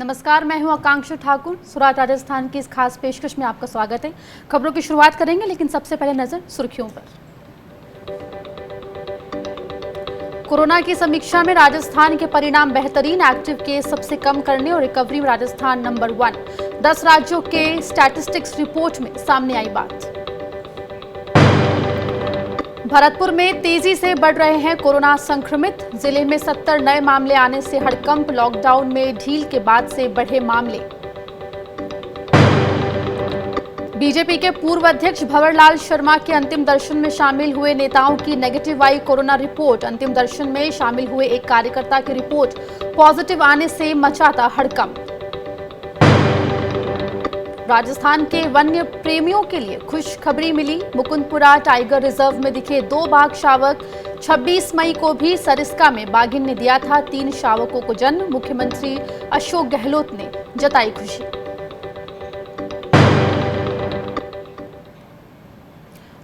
नमस्कार, मैं हूं आकांक्षा ठाकुर। स्वराज राजस्थान की इस खास पेशकश में आपका स्वागत है। खबरों की शुरुआत करेंगे, लेकिन सबसे पहले नजर सुर्खियों पर। कोरोना की समीक्षा में राजस्थान के परिणाम बेहतरीन, एक्टिव केस सबसे कम करने और रिकवरी में राजस्थान नंबर 1। 10 राज्यों के स्टैटिस्टिक्स रिपोर्ट में सामने आई बात। भरतपुर में तेजी से बढ़ रहे हैं कोरोना संक्रमित। जिले में 70 नए मामले आने से हड़कंप। लॉकडाउन में ढील के बाद से बढ़े मामले। बीजेपी के पूर्व अध्यक्ष भंवरलाल शर्मा के अंतिम दर्शन में शामिल हुए नेताओं की नेगेटिव आई कोरोना रिपोर्ट। अंतिम दर्शन में शामिल हुए एक कार्यकर्ता की रिपोर्ट पॉजिटिव आने से मचा था हड़कंप। राजस्थान के वन्य प्रेमियों के लिए खुशखबरी मिली। मुकुंदपुरा टाइगर रिजर्व में दिखे 2 बाघ शावक। 26 मई को भी सरिस्का में बाघिन ने दिया था 3 शावकों को जन्म। मुख्यमंत्री अशोक गहलोत ने जताई खुशी।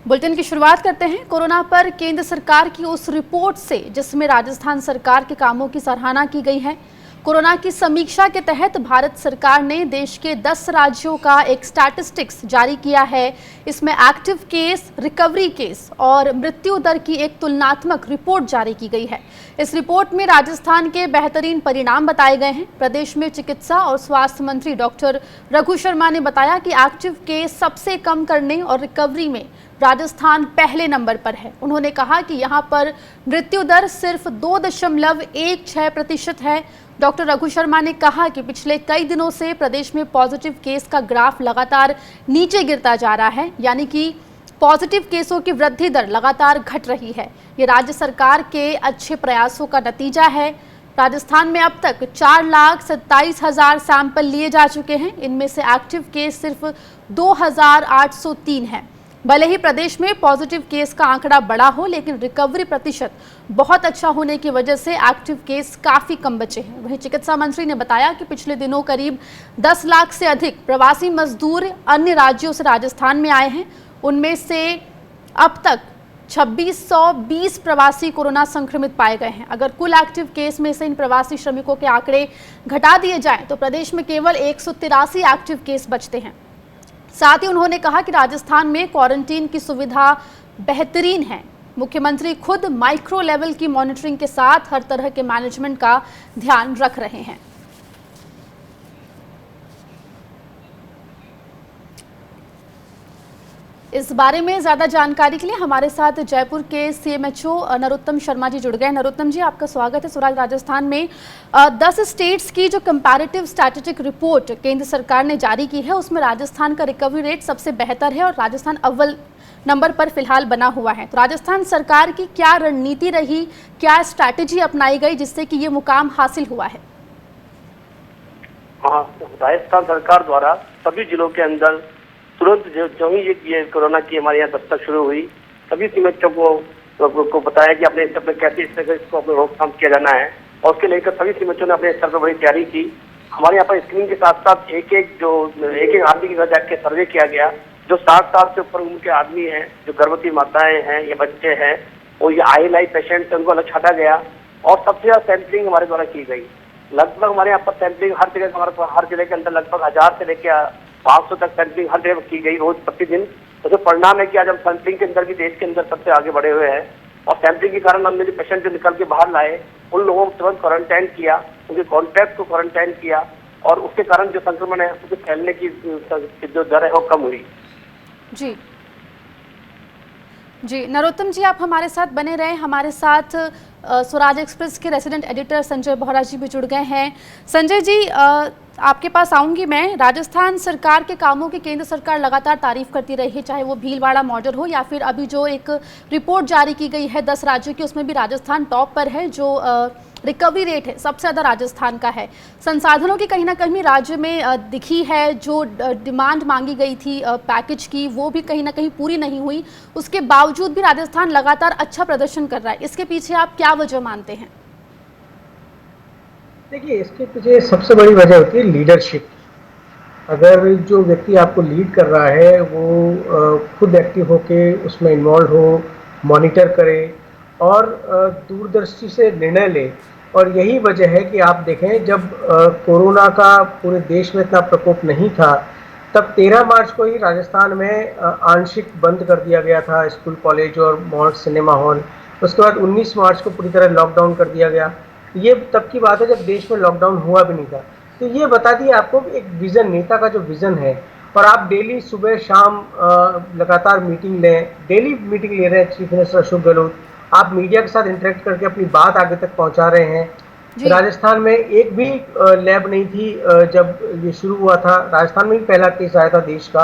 बुलेटिन की शुरुआत करते हैं कोरोना पर केंद्र सरकार की उस रिपोर्ट से, जिसमें राजस्थान सरकार के कामों की सराहना की गई है। कोरोना की समीक्षा के तहत भारत सरकार ने देश के 10 राज्यों का एक स्टैटिस्टिक्स जारी किया है। इसमें एक्टिव केस, रिकवरी केस और मृत्यु दर की एक तुलनात्मक रिपोर्ट जारी की गई है। इस रिपोर्ट में राजस्थान के बेहतरीन परिणाम बताए गए हैं। प्रदेश में चिकित्सा और स्वास्थ्य मंत्री डॉक्टर रघु शर्मा ने बताया कि एक्टिव केस सबसे कम करने और रिकवरी में राजस्थान पहले नंबर पर है। उन्होंने कहा कि यहां पर मृत्यु दर सिर्फ 2.16% है। डॉक्टर रघु शर्मा ने कहा कि पिछले कई दिनों से प्रदेश में पॉजिटिव केस का ग्राफ लगातार नीचे गिरता जा रहा है, यानी कि पॉजिटिव केसों की वृद्धि दर लगातार घट रही है। ये राज्य सरकार के अच्छे प्रयासों का नतीजा है। राजस्थान में अब तक 4,27,000 सैंपल लिए जा चुके हैं। इनमें से एक्टिव केस सिर्फ 2,803 है। भले ही प्रदेश में पॉजिटिव केस का आंकड़ा बड़ा हो, लेकिन रिकवरी प्रतिशत बहुत अच्छा होने की वजह से एक्टिव केस काफी कम बचे हैं। वहीं चिकित्सा मंत्री ने बताया कि पिछले दिनों करीब 10 लाख से अधिक प्रवासी मजदूर अन्य राज्यों से राजस्थान में आए हैं। उनमें से अब तक 2620 प्रवासी कोरोना संक्रमित पाए गए हैं। अगर कुल एक्टिव केस में से इन प्रवासी श्रमिकों के आंकड़े घटा दिए जाएं तो प्रदेश में केवल 183 एक्टिव केस बचते हैं। साथ ही उन्होंने कहा कि राजस्थान में क्वारंटीन की सुविधा बेहतरीन है। मुख्यमंत्री खुद माइक्रो लेवल की मॉनिटरिंग के साथ हर तरह के मैनेजमेंट का ध्यान रख रहे हैं। इस बारे में ज्यादा जानकारी के लिए हमारे साथ जयपुर के सीएमएचओ नरोत्तम शर्मा जी जुड़ गए। नरोत्तम जी, आपका स्वागत है स्वराज राजस्थान में। 10 स्टेट्स की जो कंपैरेटिव स्टैटिस्टिक रिपोर्ट केंद्र सरकार ने जारी की है, उसमें राजस्थान का रिकवरी रेट सबसे बेहतर है और राजस्थान अव्वल नंबर पर फिलहाल बना हुआ है। तो राजस्थान सरकार की क्या रणनीति रही, क्या स्ट्रैटेजी अपनाई गई जिससे कि ये मुकाम हासिल हुआ है? हाँ, राजस्थान सरकार द्वारा सभी जिलों के अंदर तुरंत जो ही ये कोरोना की हमारे यहाँ दस्तक शुरू हुई, सभी सीएमएचओ को बताया कि अपने स्तर पर कैसे इसको अपने रोकथाम किया जाना है, और उसके लेकर सभी सीएमएचओ ने अपने स्तर पर बड़ी तैयारी की। हमारे यहाँ पर स्क्रीनिंग के साथ साथ एक एक आदमी के घर जाके सर्वे किया गया। जो 60 साल से ऊपर उम्र के आदमी हैं, जो गर्भवती माताएं हैं या बच्चे हैं, और ये ILI पेशेंट है, उनको अलग छाटा गया और सबसे ज्यादा सैंपलिंग हमारे द्वारा की गई। लगभग हमारे यहाँ पर सैंपलिंग हर जिले के अंदर लगभग 1000 से लेकर 500 तक सैंपलिंग हर जगह की गई, रोज प्रतिदिन। तो जो परिणाम है कि आज हम सैंपलिंग के अंदर भी देश के अंदर सबसे आगे बढ़े हुए हैं। और सैंपलिंग के कारण हमने जो पेशेंट जो निकल के बाहर लाए, उन लोगों को तुरंत क्वारंटाइन किया, उनके कॉन्टैक्ट को क्वारंटाइन किया, और उसके कारण जो संक्रमण है उसके फैलने की जो दर है वो कम हुई। जी जी, नरोत्तम जी, आप हमारे साथ बने रहे। हमारे साथ स्वराज एक्सप्रेस के रेसिडेंट एडिटर संजय बोहरा जी भी जुड़ गए हैं। संजय जी, आपके पास आऊंगी मैं। राजस्थान सरकार के कामों की केंद्र सरकार लगातार तारीफ करती रही है, चाहे वो भीलवाड़ा मॉडल हो या फिर अभी जो एक रिपोर्ट जारी की गई है 10 राज्यों की, उसमें भी राजस्थान टॉप पर है। जो रिकवरी रेट है सबसे ज़्यादा राजस्थान का है। संसाधनों की कहीं ना कहीं राज्य में दिखी है। जो डिमांड मांगी गई थी पैकेज की, वो भी कहीं ना कहीं पूरी नहीं हुई। उसके बावजूद भी राजस्थान लगातार अच्छा प्रदर्शन कर रहा है। इसके पीछे आप क्या वजह मानते हैं? देखिए, इसके पीछे सबसे बड़ी वजह होती है लीडरशिप। अगर जो व्यक्ति आपको लीड कर रहा है वो खुद एक्टिव होके उसमें इन्वॉल्व हो, मॉनिटर करे और दूरदर्शी से निर्णय ले, और यही वजह है कि आप देखें जब कोरोना का पूरे देश में इतना प्रकोप नहीं था, तब 13 मार्च को ही राजस्थान में आंशिक बंद कर दिया गया था स्कूल, कॉलेज और मॉल, सिनेमा हॉल। उसके बाद 19 मार्च को पूरी तरह लॉकडाउन कर दिया गया। ये तब की बात है जब देश में लॉकडाउन हुआ भी नहीं था। तो ये बता दिए आपको एक विज़न, नेता का जो विज़न है, और आप डेली सुबह शाम लगातार मीटिंग लें, डेली मीटिंग ले रहे हैं चीफ मिनिस्टर अशोक गहलोत, आप मीडिया के साथ इंटरेक्ट करके अपनी बात आगे तक पहुंचा रहे हैं। जी। राजस्थान में एक भी लैब नहीं थी जब ये शुरू हुआ था, राजस्थान में ही पहला केस आया था देश का,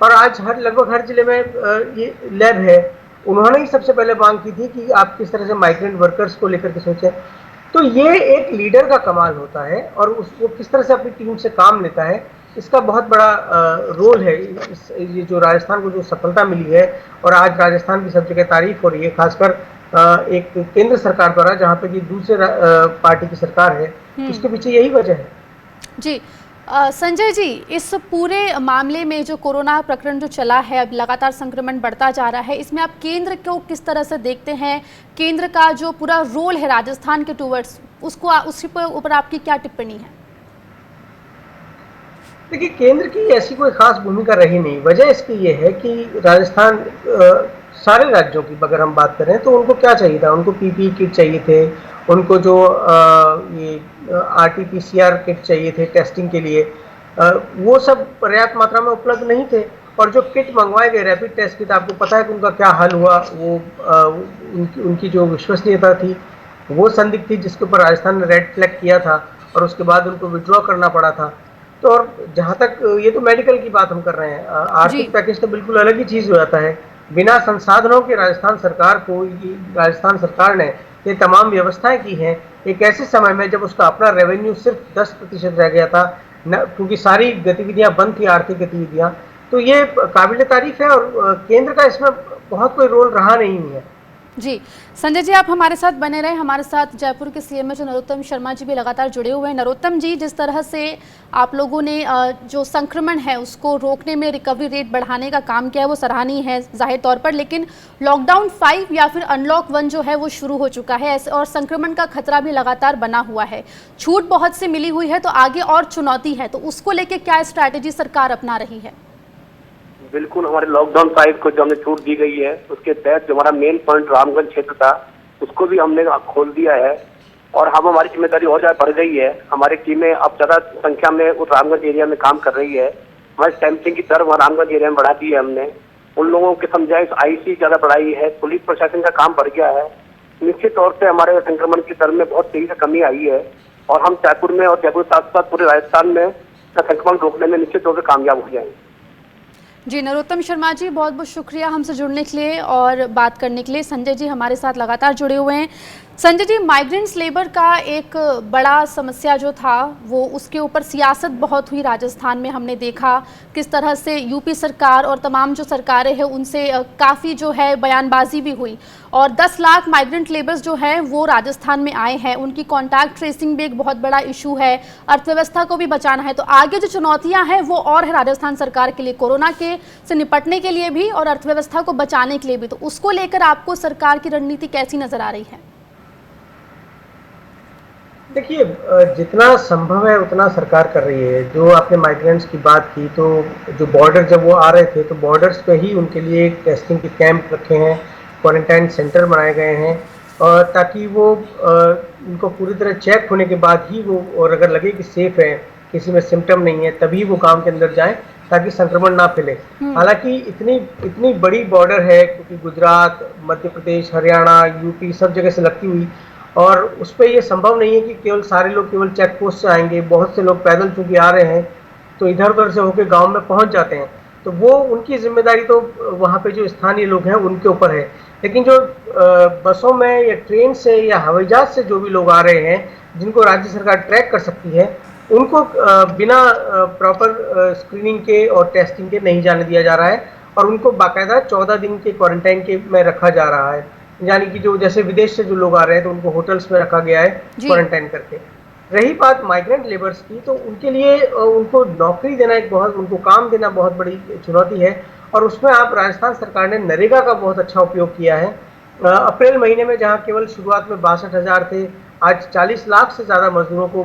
और आज लगभग हर जिले में ये लैब है। उन्होंने ही सबसे पहले मांग की थी कि आप किस तरह से माइग्रेंट वर्कर्स को लेकर के सोचें। तो ये एक लीडर का कमाल होता है, और वो किस तरह से अपनी टीम से काम लेता है, इसका बहुत बड़ा रोल है। ये जो राजस्थान को जो सफलता मिली है, और आज राजस्थान की सब जगह तारीफ हो रही है, खासकर एक केंद्र सरकार द्वारा, जहाँ पे कि दूसरे पार्टी की सरकार है, उसके पीछे यही वजह है। जी। संजय जी, इस पूरे मामले में जो कोरोना प्रकरण जो चला है, अब लगातार संक्रमण बढ़ता जा रहा है, इसमें आप केंद्र को किस तरह से देखते हैं? केंद्र का जो पूरा रोल है राजस्थान के टूवर्ड्स, उसको उसी पर ऊपर आपकी क्या टिप्पणी है? देखिए, केंद्र की ऐसी कोई खास भूमिका रही नहीं। वजह इसकी ये है कि राजस्थान, सारे राज्यों की अगर हम बात करें तो उनको क्या चाहिए था? उनको पीपीई किट चाहिए थे, उनको जो ये आरटीपीसीआर किट चाहिए थे टेस्टिंग के लिए, वो सब पर्याप्त मात्रा में उपलब्ध नहीं थे। और जो किट मंगवाए गए रैपिड टेस्ट किट, आपको पता है कि उनका क्या हाल हुआ। वो उनकी जो विश्वसनीयता थी वो संदिग्ध थी, जिसके ऊपर राजस्थान ने रेड फ्लैग किया था, और उसके बाद उनको विड्रॉ करना पड़ा था। तो और जहाँ तक ये तो मेडिकल की बात हम कर रहे हैं, आर्थिक पैकेज तो बिल्कुल अलग ही चीज़ हो जाता है। बिना संसाधनों के राजस्थान सरकार ने ये तमाम व्यवस्थाएं की हैं एक ऐसे समय में जब उसका अपना रेवेन्यू सिर्फ 10% रह गया था, क्योंकि सारी गतिविधियां बंद थी, आर्थिक गतिविधियां। तो ये काबिल तारीफ है, और केंद्र का इसमें बहुत कोई रोल रहा नहीं है। जी, संजय जी, आप हमारे साथ बने रहे। हमारे साथ जयपुर के सीएमओ जो नरोत्तम शर्मा जी भी लगातार जुड़े हुए हैं। नरोत्तम जी, जिस तरह से आप लोगों ने जो संक्रमण है उसको रोकने में रिकवरी रेट बढ़ाने का काम किया है, वो सराहनीय है जाहिर तौर पर, लेकिन लॉकडाउन 5 या फिर अनलॉक 1 जो है वो शुरू हो चुका है, और संक्रमण का खतरा भी लगातार बना हुआ है। छूट बहुत सी मिली हुई है, तो आगे और चुनौती है, तो उसको लेकर क्या स्ट्रैटेजी सरकार अपना रही है? बिल्कुल, हमारे लॉकडाउन 5 को जो हमने छूट दी गई है, उसके तहत जो हमारा मेन पॉइंट रामगंज क्षेत्र था, उसको भी हमने खोल दिया है, और हम हमारी जिम्मेदारी और ज्यादा बढ़ गई है। हमारी टीमें अब ज्यादा संख्या में उस रामगंज एरिया में काम कर रही है। हमारी सैंपलिंग की दर रामगंज एरिया में बढ़ा दी है हमने। उन लोगों के समझाइश आईसी ज्यादा बढ़ाई है, पुलिस प्रशासन का काम बढ़ गया है। निश्चित तौर से हमारे संक्रमण की दर में बहुत तेजी से कमी आई है, और हम जयपुर में और जयपुर साथ साथ पूरे राजस्थान में संक्रमण रोकने में निश्चित तौर से कामयाब हो जाएंगे। जी, नरोत्तम शर्मा जी, बहुत बहुत शुक्रिया हमसे जुड़ने के लिए और बात करने के लिए। संजय जी हमारे साथ लगातार जुड़े हुए हैं। संजय जी, माइग्रेंट्स लेबर का एक बड़ा समस्या जो था वो, उसके ऊपर सियासत बहुत हुई राजस्थान में। हमने देखा किस तरह से यूपी सरकार और तमाम जो सरकारें हैं उनसे काफ़ी जो है बयानबाजी भी हुई, और 10 लाख माइग्रेंट लेबर्स जो हैं वो राजस्थान में आए हैं। उनकी कॉन्टैक्ट ट्रेसिंग भी एक बहुत बड़ा इशू है, अर्थव्यवस्था को भी बचाना है। तो आगे जो चुनौतियाँ हैं वो और है राजस्थान सरकार के लिए, कोरोना के से निपटने के लिए भी और अर्थव्यवस्था को बचाने के लिए भी। तो उसको लेकर आपको सरकार की रणनीति कैसी नज़र आ रही है? देखिए, जितना संभव है उतना सरकार कर रही है। जो आपने माइग्रेंट्स की बात की, तो जो बॉर्डर जब वो आ रहे थे तो बॉर्डर्स पे ही उनके लिए टेस्टिंग के कैंप रखे हैं, क्वारंटाइन सेंटर बनाए गए हैं, और ताकि वो उनको पूरी तरह चेक होने के बाद ही वो, और अगर लगे कि सेफ है, किसी में सिम्टम नहीं है, तभी वो गांव के अंदर जाएं ताकि संक्रमण ना फैले। हालांकि इतनी बड़ी बॉर्डर है, क्योंकि गुजरात, मध्य प्रदेश, हरियाणा, यूपी सब जगह से लगती हुई, और उस पर यह संभव नहीं है कि केवल सारे लोग केवल चेक पोस्ट से आएंगे। बहुत से लोग पैदल चूंकि आ रहे हैं तो इधर उधर से होकर गांव में पहुंच जाते हैं, तो वो उनकी जिम्मेदारी तो वहाँ पे जो स्थानीय लोग हैं उनके ऊपर है। लेकिन जो बसों में या ट्रेन से या हवाई जहाज से जो भी लोग आ रहे हैं, जिनको राज्य सरकार ट्रैक कर सकती है, उनको बिना प्रॉपर स्क्रीनिंग के और टेस्टिंग के नहीं जाने दिया जा रहा है, और उनको बाकायदा 14 दिन के क्वारंटाइन के में रखा जा रहा है। यानी कि जो जैसे विदेश से जो लोग आ रहे हैं तो उनको होटल्स में रखा गया है क्वारंटाइन करके। रही बात माइग्रेंट लेबर्स की, तो उनके लिए उनको नौकरी देना उनको काम देना बहुत बड़ी चुनौती है, और उसमें आप राजस्थान सरकार ने नरेगा का बहुत अच्छा उपयोग किया है। अप्रैल महीने में जहां केवल शुरुआत में 62,000 थे, आज 40 लाख से ज़्यादा मजदूरों को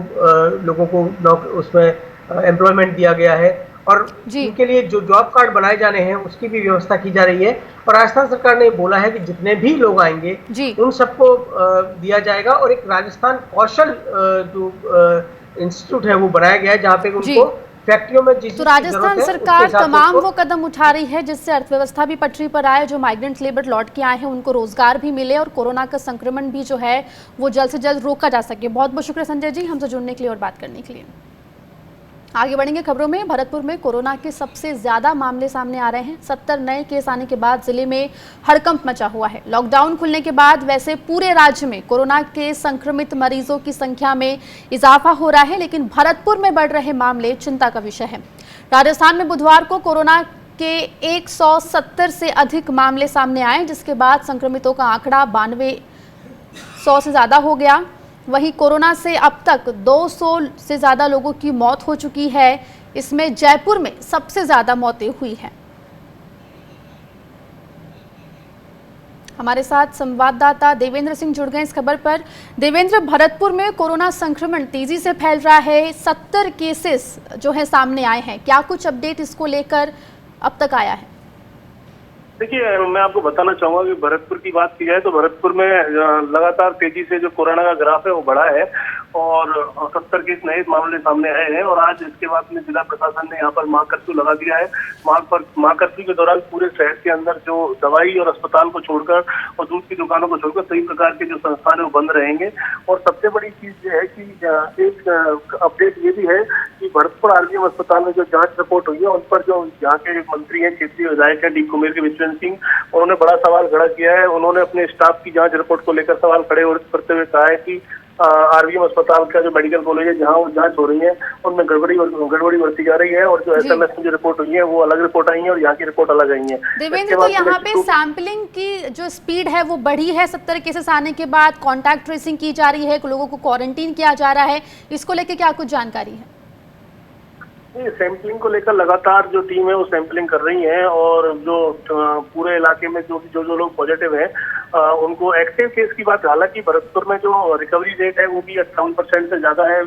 लोगों को उसमें एम्प्लॉयमेंट दिया गया है और जी उनके लिए जो जॉब कार्ड बनाए जाने हैं उसकी भी व्यवस्था की जा रही है। और राजस्थान सरकार ने बोला है कि जितने भी लोग आएंगे जी। उन सबको दिया जाएगा और एक राजस्थान कौशल जो इंस्टीट्यूट है वो बनाया गया है जहाँ पे जी उनको फैक्ट्रियों में जिस तो चीज की जरूरत राजस्थान है उसके सरकार हिसाब से तमाम उनको वो कदम उठा रही है जिससे अर्थव्यवस्था भी पटरी पर आए, जो माइग्रेंट लेबर लौट के आए हैं उनको रोजगार भी मिले और कोरोना का संक्रमण भी जो है वो जल्द से जल्द रोका जा सके। बहुत बहुत शुक्रिया संजय जी हमसे जुड़ने के लिए और बात करने के लिए। आगे बढ़ेंगे खबरों में। भरतपुर में कोरोना के सबसे ज्यादा मामले सामने आ रहे हैं। 70 नए केस आने के बाद जिले में हड़कंप मचा हुआ है। लॉकडाउन खुलने के बाद वैसे पूरे राज्य में कोरोना के संक्रमित मरीजों की संख्या में इजाफा हो रहा है, लेकिन भरतपुर में बढ़ रहे मामले चिंता का विषय है। राजस्थान में बुधवार को कोरोना के 170 से अधिक मामले सामने आए, जिसके बाद संक्रमितों का आंकड़ा 9200 से ज्यादा हो गया। वहीं कोरोना से अब तक 200 से ज़्यादा लोगों की मौत हो चुकी है। इसमें जयपुर में सबसे ज़्यादा मौतें हुई हैं। हमारे साथ संवाददाता देवेंद्र सिंह जुड़ गए इस खबर पर। देवेंद्र, भरतपुर में कोरोना संक्रमण तेजी से फैल रहा है, 70 केसेस जो है सामने आए हैं, क्या कुछ अपडेट इसको लेकर अब तक आया है? देखिए, मैं आपको बताना चाहूंगा कि भरतपुर की बात की जाए तो भरतपुर में लगातार तेजी से जो कोरोना का ग्राफ है वो बढ़ा है और 70 के नए मामले सामने आए हैं। और आज इसके बाद में जिला प्रशासन ने यहाँ पर मां कर्फ्यू लगा दिया है। मां कर्फ्यू के दौरान पूरे शहर के अंदर जो दवाई और अस्पताल को छोड़कर और दूध की दुकानों को छोड़कर सभी प्रकार के जो संस्थान है वो बंद रहेंगे। और सबसे बड़ी चीज ये है कि एक अपडेट ये भी है कि भरतपुर आरबीएम अस्पताल में जो जांच रिपोर्ट हुई है उन पर जो यहाँ के मंत्री हैं, क्षेत्रीय विधायक है डी कुमेर के विश्वेंद्र सिंह, उन्होंने बड़ा सवाल खड़ा किया है। उन्होंने अपने स्टाफ की जांच रिपोर्ट को लेकर सवाल खड़े करते हुए कहा है कि आरबीएम अस्पताल का जो मेडिकल कॉलेज है जहां वो जांच हो रही है उनमें गड़बड़ी बरती जा रही है और जो एसएमएस में जो रिपोर्ट हुई है वो अलग रिपोर्ट आई है और यहाँ की रिपोर्ट अलग आई है। देवेंद्र, तो यहाँ पे सैंपलिंग की जो स्पीड है वो बढ़ी है। 70 केसेस आने के बाद कॉन्टैक्ट ट्रेसिंग की जा रही है, लोगों को क्वारंटीन किया जा रहा है, इसको लेकर क्या कुछ जानकारी है? सैंपलिंग को लेकर लगातार जो टीम है वो सैंपलिंग कर रही है और जो पूरे इलाके में जो लोग पॉजिटिव हैं उनको एक्टिव केस की बात, हालांकि भरतपुर में जो रिकवरी रेट है वो भी 58% से ज्यादा है।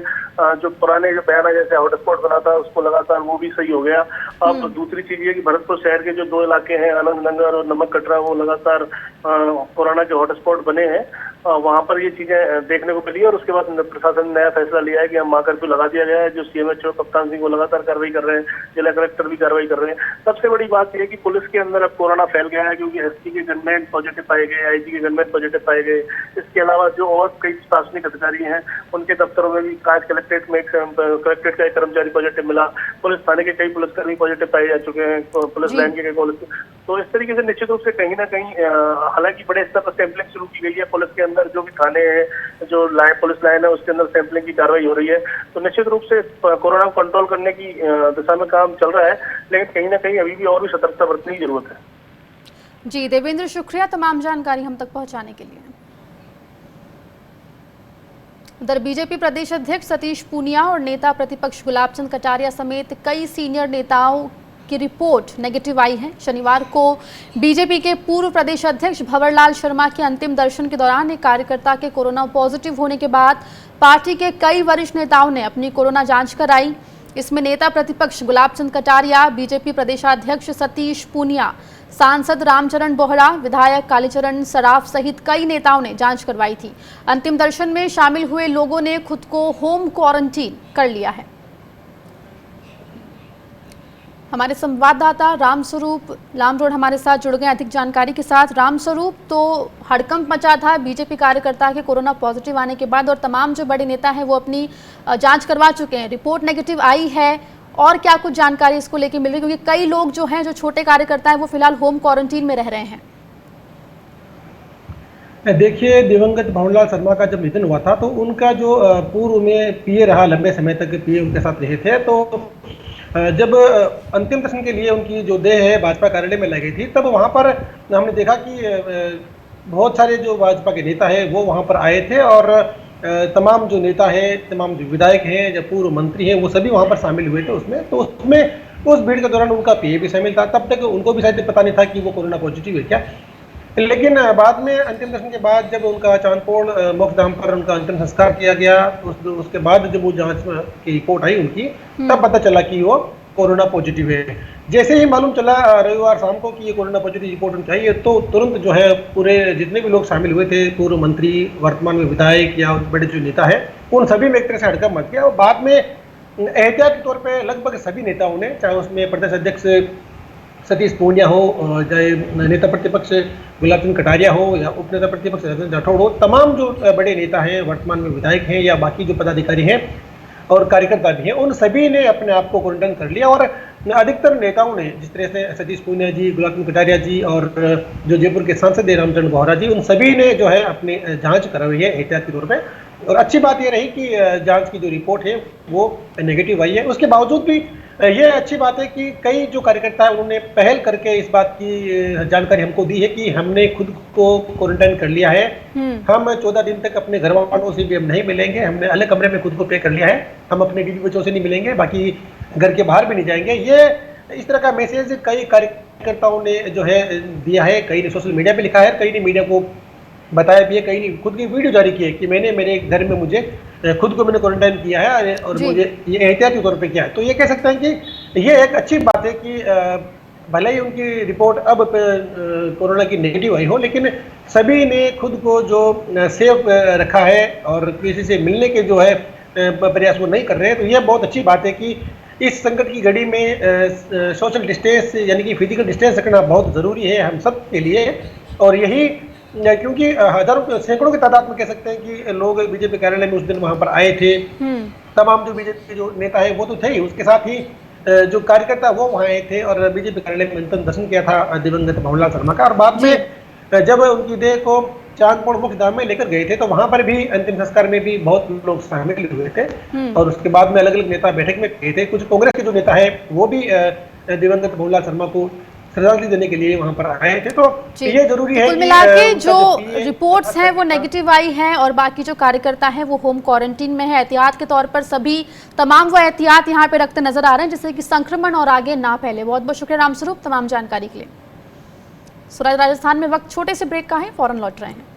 जो पुराने जो बयाना जैसे हॉटस्पॉट बना था उसको लगातार वो भी सही हो गया। अब दूसरी चीज ये कि भरतपुर शहर के जो 2 इलाके हैं आनंद नगर और नमक कटरा, वो लगातार कोरोना के हॉटस्पॉट बने हैं। वहां पर ये चीजें देखने को मिली और उसके बाद प्रशासन ने नया फैसला लिया है कि हम मां कर्फ्यू लगा दिया गया है। जो सीएमएचओ कप्तान सिंह वो लगातार कार्रवाई कर रहे हैं, जिला कलेक्टर भी कार्रवाई कर रहे हैं। सबसे बड़ी बात यह है कि पुलिस के अंदर अब कोरोना फैल गया है क्योंकि एसपी के गनमैन पॉजिटिव पाए गए, आईजी के गनमैन पॉजिटिव पाए गए। इसके अलावा जो और कई प्रशासनिक अधिकारी हैं उनके दफ्तरों में भी आज कलेक्ट्रेट का एक कर्मचारी पॉजिटिव मिला। पुलिस थाने के कई पुलिसकर्मी पॉजिटिव पाए जा चुके हैं, पुलिस लाइन के कई पुलिस। तो इस तरीके से निश्चित रूप से कहीं ना कहीं हालांकि बड़े स्तर पर सैंपलिंग शुरू की गई है। पुलिस के अंदर जो भी थाने हैं, जो पुलिस लाइन है उसके अंदर सैंपलिंग की कार्रवाई हो रही है। तो निश्चित रूप से कोरोना को कंट्रोल करने की दिशा में काम चल रहा है, लेकिन कहीं ना कहीं अभी भी और भी सतर्कता बरतने की जरूरत है। जी देवेंद्र, शुक्रिया तमाम जानकारी हम तक पहुंचाने के लिए। उधर बीजेपी प्रदेश अध्यक्ष सतीश पूनिया और नेता प्रतिपक्ष गुलाब चंद कटारिया समेत कई सीनियर नेताओं की रिपोर्ट नेगेटिव आई है। शनिवार को बीजेपी के पूर्व प्रदेश अध्यक्ष भंवरलाल शर्मा के अंतिम दर्शन के दौरान एक कार्यकर्ता के कोरोना पॉजिटिव होने के बाद पार्टी के कई वरिष्ठ नेताओं ने अपनी कोरोना जांच कराई। इसमें नेता प्रतिपक्ष गुलाब चंद कटारिया, बीजेपी प्रदेशाध्यक्ष सतीश पूनिया, सांसद रामचरण बोहरा, विधायक कालीचरण सराफ सहित कई नेताओं ने जांच करवाई थी। अंतिम दर्शन में शामिल हुए लोगों ने खुद को होम क्वारंटीन कर लिया है। हमारे संवाददाता रामस्वरूप लामरोड हमारे साथ जुड़ गए अधिक जानकारी के साथ। रामस्वरूप, तो हड़कंप मचा था बीजेपी कार्यकर्ता के कोरोना पॉजिटिव आने के बाद और तमाम जो बड़े नेता हैं वो अपनी जांच करवा चुके हैं, रिपोर्ट नेगेटिव आई है, और क्या कुछ जानकारी इसको लेके मिल रही है? क्योंकि कई लोग जो हैं, जो छोटे कार्यकर्ता हैं, वो फिलहाल होम क्वारंटीन में रह रहे हैं। देखिए, दिवंगत भंवरलाल शर्मा का जब निधन हुआ था तो उनका जो पूर्व में पीए रहा, लंबे समय तक पीए उनके साथ रहे थे, तो जब अंतिम दर्शन के लिए उनकी जो देह है भाजपा कार्यालय में लगी थी, तब वहाँ पर हमने देखा कि बहुत सारे जो भाजपा के नेता हैं वो वहाँ पर आए थे और तमाम जो नेता हैं, तमाम जो विधायक हैं, जो पूर्व मंत्री हैं, वो सभी वहाँ पर शामिल हुए थे उसमें। तो उसमें उस भीड़ के दौरान उनका पीए भी शामिल था। तब तक उनको भी शायद पता नहीं था कि वो कोरोना पॉजिटिव है क्या। लेकिन बाद में अंतिम दर्शन के बाद जब उनका चांदपोड़ मोक्षधाम पर उनका अंतिम संस्कार किया गया, उसके बाद जब वो जांच की रिपोर्ट आई उनकी, तब पता चला कि वो कोरोना पॉजिटिव है। जैसे ही मालूम चला रविवार शाम को कि ये कोरोना पॉजिटिव रिपोर्ट उनकी आई है, तो तुरंत जो है पूरे जितने भी लोग शामिल हुए थे, पूर्व मंत्री, वर्तमान में विधायक या बड़े जो नेता है, उन सभी में एक तरह से हड़कंप मच गया। और बाद में एहतियात के तौर पर लगभग सभी नेताओं ने, चाहे उसमें प्रदेश अध्यक्ष सतीश पूनिया हो, चाहे नेता प्रतिपक्ष गुलाब चंद कटारिया हो या उप नेता प्रतिपक्ष राजेंद्र राठौड़ हो, तमाम जो बड़े नेता हैं, वर्तमान में विधायक हैं या बाकी जो पदाधिकारी हैं और कार्यकर्ता भी हैं, उन सभी ने अपने आप को क्वारंटाइन कर लिया। और अधिकतर नेताओं ने, जिस तरह से सतीश पूनिया जी, गुलाब चंद कटारिया जी और जो जयपुर के सांसद रामचंद्र बोहरा जी, उन सभी ने जो है अपनी जाँच करवाई है एहतियात के तौर पर। और अच्छी बात यह रही कि जाँच की जो रिपोर्ट है वो नेगेटिव आई है। उसके बावजूद भी ये अच्छी बात है कि कई जो कार्यकर्ता है उन्होंने पहल करके इस बात की जानकारी हमको दी है कि हमने खुद को क्वारंटाइन कर लिया है, हम 14 दिन तक अपने घर वालों से भी हम नहीं मिलेंगे, हमने अलग कमरे में खुद को पे कर लिया है, हम अपने बीवी बच्चों से नहीं मिलेंगे, बाकी घर के बाहर भी नहीं जाएंगे। ये इस तरह का मैसेज कई कार्यकर्ताओं ने जो है दिया है, कई ने सोशल मीडिया पे लिखा है, कई ने मीडिया को बताया भी है, कई ने खुद की वीडियो जारी की है कि मैंने मेरे घर में मुझे खुद को मैंने क्वारंटाइन किया है और मुझे ये एहतियाती तौर पे किया है। तो ये कह सकते हैं कि ये एक अच्छी बात है कि भले ही उनकी रिपोर्ट अब कोरोना की नेगेटिव आई हो, लेकिन सभी ने खुद को जो सेफ रखा है और किसी से मिलने के जो है प्रयास वो नहीं कर रहे हैं। तो ये बहुत अच्छी बात है कि इस संकट की घड़ी में सोशल डिस्टेंस यानी कि फिजिकल डिस्टेंस रखना बहुत ज़रूरी है हम सब के लिए। और यही क्योंकि हजारों सैकड़ों की तादाद में कह सकते हैं कि लोग बीजेपी कार्यालय में उस दिन वहां पर आए थे। तमाम जो बीजेपी के जो नेता है वो तो थे ही, उसके साथ ही जो कार्यकर्ता वो वहां आए थे और बीजेपी कार्यालय में अंतिम दर्शन किया था दिवंगत भंवरलाल शर्मा का। और बाद में जब उनकी देह को चांदपोड़ मुख्यधाम में लेकर गए थे तो वहां पर भी अंतिम संस्कार में भी बहुत लोग शामिल हुए थे। और उसके बाद में अलग अलग नेता बैठक में गए थे। कुछ कांग्रेस के जो नेता है वो भी दिवंगत भंवरलाल शर्मा को श्रद्धांजलि देने के लिए वहां पर आए थे। तो ये जरूरी है कुल मिला के जो रिपोर्ट्स हैं वो नेगेटिव आई हैं और बाकी जो कार्यकर्ता हैं वो होम क्वारंटीन में है। एहतियात के तौर पर सभी तमाम वो एहतियात यहाँ पे रखते नजर आ रहे हैं जिससे कि संक्रमण और आगे ना फैले। बहुत बहुत शुक्रिया रामस्वरूप तमाम जानकारी के लिए। सूरज राजस्थान में वक्त छोटे से ब्रेक का है, फौरन लौट रहे हैं।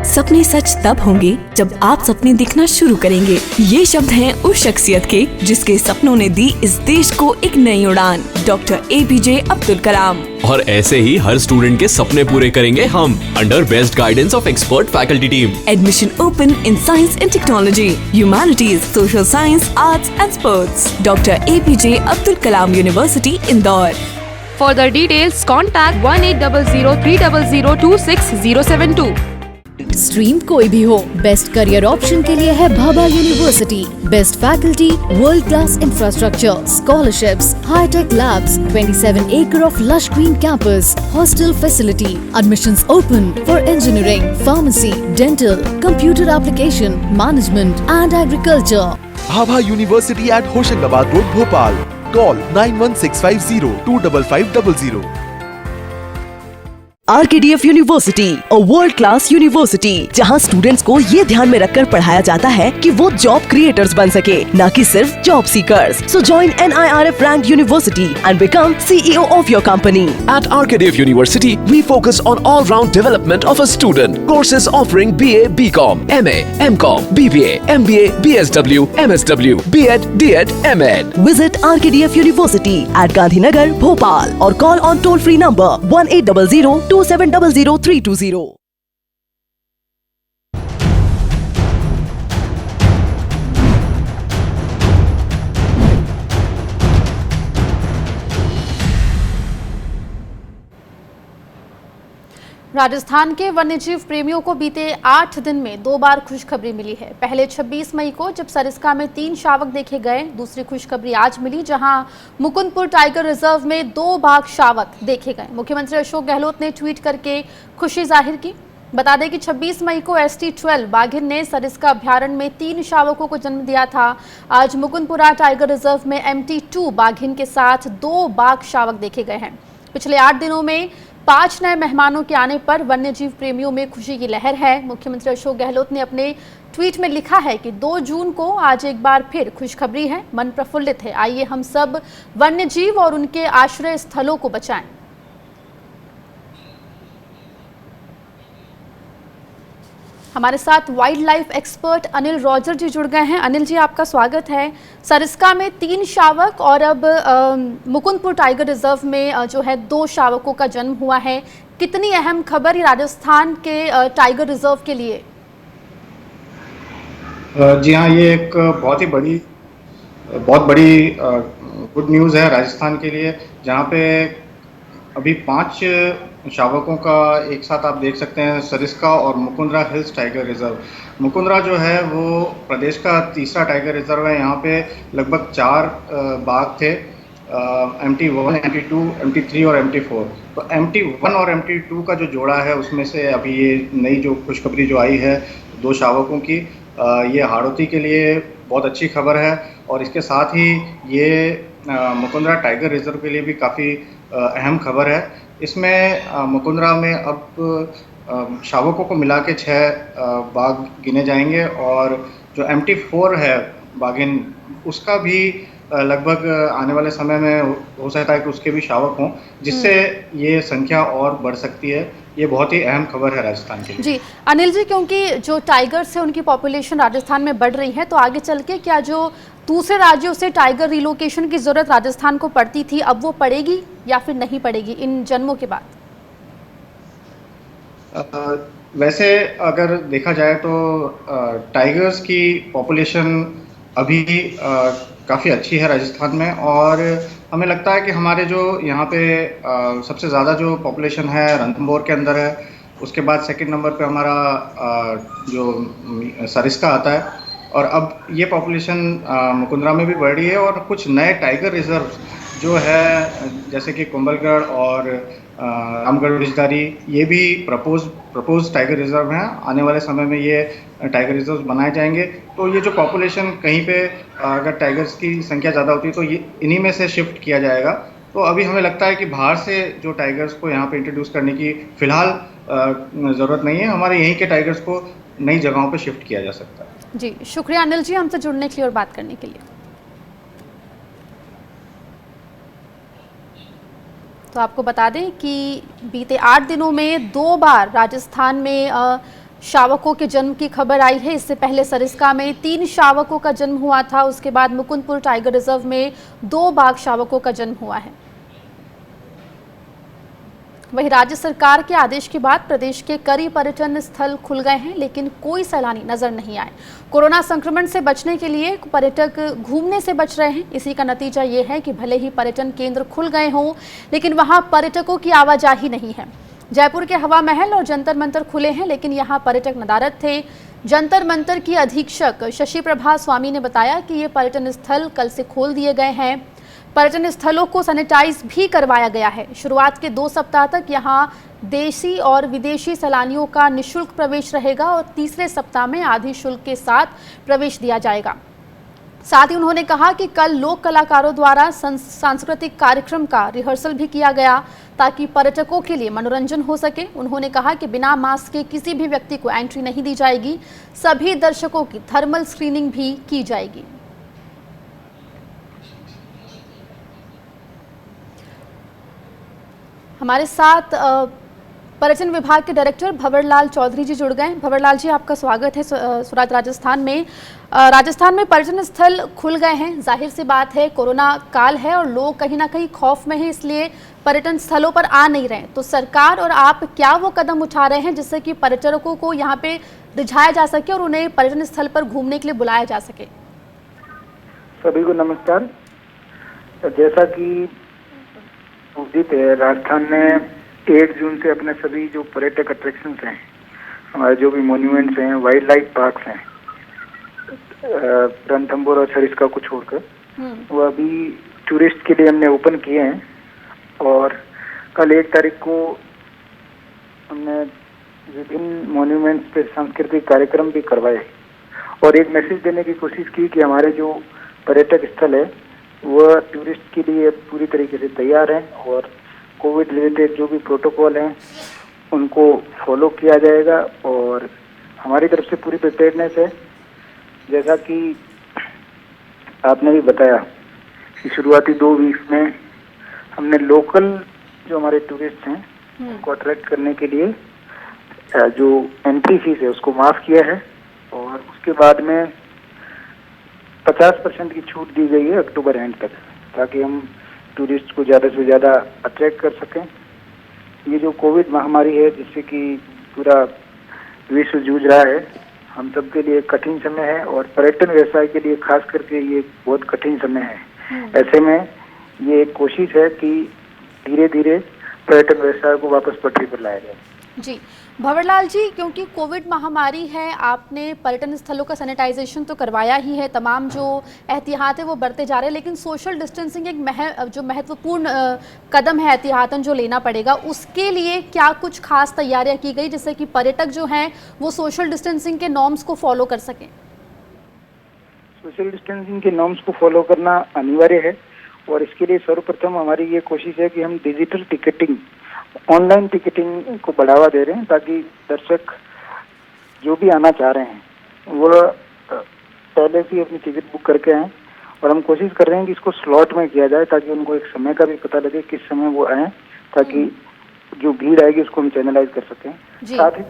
सपने सच तब होंगे जब आप सपने दिखना शुरू करेंगे। ये शब्द हैं उस शख्सियत के जिसके सपनों ने दी इस देश को एक नई उड़ान, डॉक्टर APJ अब्दुल कलाम। और ऐसे ही हर स्टूडेंट के सपने पूरे करेंगे हम, under best guidance of expert faculty team. Admission open in science and technology, humanities, social science, arts and sports. Doctor APJ Abdul Kalam university, Indore. Further details contact 180030026072। Stream कोई भी हो, बेस्ट करियर ऑप्शन के लिए है Bhabha university. Best faculty, world class infrastructure, scholarships, hitech labs, 27 acre of lush green campus, hostel facility, admissions open for engineering, pharmacy, dental, computer application, management and agriculture. Bhabha university at Hoshangabad road, Bhopal. Call 9165025500। RKDF university, a world class university जहां students को ये ध्यान में रखकर पढ़ाया जाता है कि वो जॉब क्रिएटर्स बन सके, न कि सिर्फ job seekers. So join NIRF ranked university and become CEO of your company. At RKDF University, we focus on all-round development of a student. Courses offering BA, BCom, MA, MCom, BBA, MBA, BSW, MSW, B.Ed, D.Ed, M.Ed. Visit RKDF University at Gandhinagar, Bhopal or call on toll-free number 1800-2700-320. Rajasthan के वन्यजीव प्रेमियों को बीते 8 दिन में 2 बार खुशखबरी मिली है। पहले 26 मई को जब सरिस्का में 3 शावक देखे गए। दूसरी खुशखबरी आज मिली जहां मुकुंदपुर टाइगर रिजर्व में 2 बाघ शावक देखे गए। मुख्यमंत्री अशोक गहलोत ने ट्वीट करके खुशी जाहिर की। बता दें कि 26 मई को ST12 बाघिन ने सरिस्का अभ्यारण्य में 3 शावकों को जन्म दिया था। आज मुकुंदपुरा टाइगर रिजर्व में MT2 बाघिन के साथ 2 बाघ शावक देखे गए हैं। पिछले 8 दिनों में 5 नए मेहमानों के आने पर वन्यजीव प्रेमियों में खुशी की लहर है। मुख्यमंत्री अशोक गहलोत ने अपने ट्वीट में लिखा है कि 2 जून को आज एक बार फिर खुशखबरी है, मन प्रफुल्लित है। आइए हम सब वन्यजीव और उनके आश्रय स्थलों को बचाएं। हमारे साथ wildlife expert Anil Roger ji जुड़ गए हैं। अनिल जी, आपका स्वागत है। सरिस्का में 3 शावक और अब मुकुंदपुर टाइगर रिजर्व में जो है 2 शावकों का जन्म हुआ है। कितनी अहम खबर ये राजस्थान के टाइगर रिजर्व के लिए? जी हाँ, ये एक बहुत बड़ी गुड न्यूज़ है राजस्थान के लिए, जहाँ पे अभी 5 शावकों का एक साथ आप देख सकते हैं। सरिस्का और Mukundra hills tiger reserve. Mukundra जो है वो प्रदेश का तीसरा टाइगर रिजर्व है। यहाँ पे लगभग 4 बाघ थे, MT1, MT2, MT3 और MT4। तो MT1 और MT2 का जो जोड़ा है उसमें से अभी ये नई जो खुशखबरी जो आई है 2 शावकों की, ये हाड़ौती के लिए बहुत अच्छी खबर है। और इसके साथ ही ये मुकुंदरा टाइगर रिजर्व के लिए भी काफ़ी अहम खबर है। इसमें मुकुंदरा में अब शावकों को मिला के 6 बाघ गिने जाएंगे, और जो MT4 है बाघिन, उसका भी लगभग आने वाले समय में हो सकता है कि उसके भी शावक हों, जिससे ये संख्या और बढ़ सकती है। ये बहुत ही अहम खबर है राजस्थान के लिए। जी अनिल जी, क्योंकि जो टाइगर्स है उनकी पॉपुलेशन राजस्थान में बढ़ रही है, तो आगे चल के क्या जो दूसरे राज्यों से टाइगर रिलोकेशन की जरूरत राजस्थान को पड़ती थी, अब वो पड़ेगी या फिर नहीं पड़ेगी इन जन्मों के बाद? वैसे अगर देखा जाए तो टाइगर्स की पॉपुलेशन अभी काफ़ी अच्छी है राजस्थान में, और हमें लगता है कि हमारे जो यहाँ पे सबसे ज़्यादा जो पॉपुलेशन है रणथंभौर के अंदर है। उसके बाद सेकंड नंबर पे हमारा जो सरिस्का आता है, और अब ये पॉपुलेशन मुकुंदरा में भी बढ़ रही है। और कुछ नए टाइगर रिजर्व जो है, जैसे कि कुंभलगढ़ और रामगढ़ रिजदारी, ये भी प्रपोज टाइगर रिजर्व हैं। आने वाले समय में ये टाइगर रिजर्व बनाए जाएंगे। तो ये जो पॉपुलेशन कहीं पे अगर टाइगर्स की संख्या ज़्यादा होती है तो ये इन्हीं में से शिफ्ट किया जाएगा। तो अभी हमें लगता है कि बाहर से जो टाइगर्स को यहाँ पे इंट्रोड्यूस करने की फ़िलहाल ज़रूरत नहीं है। हमारे यहीं के टाइगर्स को नई जगहों पे शिफ्ट किया जा सकता है। जी शुक्रिया अनिल जी, हमसे जुड़ने के लिए और बात करने के लिए। तो आपको बता दें कि बीते 8 दिनों में 2 बार राजस्थान में शावकों के जन्म की खबर आई है। इससे पहले सरिस्का में 3 शावकों का जन्म हुआ था। उसके बाद मुकुंदपुर टाइगर रिजर्व में 2 बाघ शावकों का जन्म हुआ है। वहीं राज्य सरकार के आदेश के बाद प्रदेश के कई पर्यटन स्थल खुल गए हैं, लेकिन कोई सैलानी नजर नहीं आए। कोरोना संक्रमण से बचने के लिए पर्यटक घूमने से बच रहे हैं। इसी का नतीजा ये है कि भले ही पर्यटन केंद्र खुल गए हों, लेकिन वहां पर्यटकों की आवाजाही नहीं है। जयपुर के हवा महल और जंतर मंतर खुले हैं, लेकिन यहाँ पर्यटक नदारद थे। जंतर मंतर की अधीक्षक शशि प्रभा स्वामी ने बताया कि ये पर्यटन स्थल कल से खोल दिए गए हैं। पर्यटन स्थलों को सैनिटाइज भी करवाया गया है। शुरुआत के 2 सप्ताह तक यहाँ देशी और विदेशी सैलानियों का निःशुल्क प्रवेश रहेगा और तीसरे सप्ताह में आधी शुल्क के साथ प्रवेश दिया जाएगा। साथ ही उन्होंने कहा कि कल लोक कलाकारों द्वारा सांस्कृतिक कार्यक्रम का रिहर्सल भी किया गया ताकि पर्यटकों के लिए मनोरंजन हो सके। उन्होंने कहा कि बिना मास्क के किसी भी व्यक्ति को एंट्री नहीं दी जाएगी। सभी दर्शकों की थर्मल स्क्रीनिंग भी की जाएगी। हमारे साथ पर्यटन विभाग के डायरेक्टर भंवरलाल चौधरी जी जुड़ गए। भंवरलाल जी, आपका स्वागत है सूरत राजस्थान में। राजस्थान में पर्यटन स्थल खुल गए हैं। जाहिर सी बात है कोरोना काल है और लोग कहीं ना कहीं खौफ में हैं, इसलिए पर्यटन स्थलों पर आ नहीं रहे। तो सरकार और आप क्या वो कदम उठा रहे हैं जिससे कि पर्यटकों को यहाँ पे रिझाया जा सके और उन्हें पर्यटन स्थल पर घूमने के लिए बुलाया जा सके? सभी को नमस्कार। जैसा कि राजस्थान में 1 जून से अपने सभी जो पर्यटक अट्रैक्शंस हैं, हमारे जो भी मोन्यूमेंट्स हैं, वाइल्ड लाइफ पार्क्स हैं, रणथंभौर और सरिस्का को छोड़कर, वो अभी टूरिस्ट के लिए हमने ओपन किए हैं। और कल 1 तारीख को हमने विभिन्न मोन्यूमेंट्स पे सांस्कृतिक कार्यक्रम भी करवाए और एक मैसेज देने की कोशिश की कि हमारे जो पर्यटक स्थल है वह टूरिस्ट के लिए पूरी तरीके से तैयार हैं और कोविड रिलेटेड जो भी प्रोटोकॉल हैं उनको फॉलो किया जाएगा और हमारी तरफ से पूरी प्रिपेयर्डनेस है। जैसा कि आपने भी बताया कि शुरुआती 2 वीक्स में हमने लोकल जो हमारे टूरिस्ट हैं उनको अट्रैक्ट करने के लिए जो एंट्री फीस है उसको माफ़ किया है और उसके बाद में 50% की छूट दी गई है अक्टूबर एंड तक, ताकि हम टूरिस्ट को ज़्यादा से ज़्यादा अट्रैक्ट कर सकें। ये जो कोविड महामारी है जिससे कि पूरा विश्व जूझ रहा है, हम सब के लिए कठिन समय है और पर्यटन व्यवसाय के लिए खास करके ये बहुत कठिन समय है। ऐसे में ये एक कोशिश है कि धीरे धीरे पर्यटन व्यवसाय को वापस पटरी पर लाया जाए। जी भंवरलाल जी, क्योंकि कोविड महामारी है, आपने पर्यटन स्थलों का सैनिटाइजेशन तो करवाया ही है, तमाम जो एहतियात है वो बरते जा रहे हैं, लेकिन सोशल डिस्टेंसिंग एक जो महत्वपूर्ण कदम है एहतियातन जो लेना पड़ेगा, उसके लिए क्या कुछ खास तैयारियां की गई जिससे कि पर्यटक जो हैं वो सोशल डिस्टेंसिंग के नॉर्म्स को फॉलो कर सकें? सोशल डिस्टेंसिंग के नॉर्म्स को फॉलो करना अनिवार्य है और इसके लिए सर्वप्रथम हमारी ये कोशिश है कि हम डिजिटल टिकटिंग, ऑनलाइन टिकटिंग को बढ़ावा दे रहे हैं, ताकि दर्शक जो भी आना चाह रहे हैं वो पहले से अपनी टिकट बुक करके आएँ और हम कोशिश कर रहे हैं कि इसको स्लॉट में किया जाए ताकि उनको एक समय का भी पता लगे किस समय वो आएँ, ताकि जो भीड़ आएगी उसको हम चैनलाइज कर सकें। साथ ही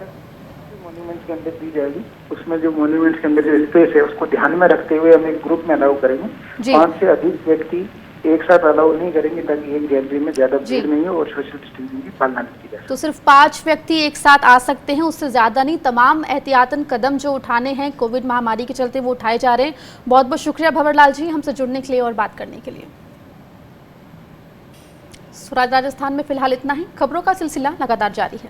मॉन्यूमेंट्स के अंदर दी जाएगी, उसमें जो मॉन्यूमेंट्स के अंदर जो स्पेस है उसको ध्यान में रखते हुए हम एक ग्रुप में अलाउ करेंगे। 5 से अधिक व्यक्ति एक साथ अलाउ नहीं करेंगे ताकि एक गैलरी में ज्यादा भीड़ नहीं हो और सोशल डिस्टेंसिंग की पालना नहीं की जाए। तो सिर्फ 5 व्यक्ति एक साथ आ सकते हैं, उससे ज्यादा नहीं। तमाम एहतियातन कदम जो उठाने हैं कोविड महामारी के चलते वो उठाए जा रहे हैं। बहुत बहुत शुक्रिया भंवरलाल जी हमसे जुड़ने के लिए और बात करने के लिए। स्वराज राजस्थान में फिलहाल इतना ही। खबरों का सिलसिला लगातार जारी है।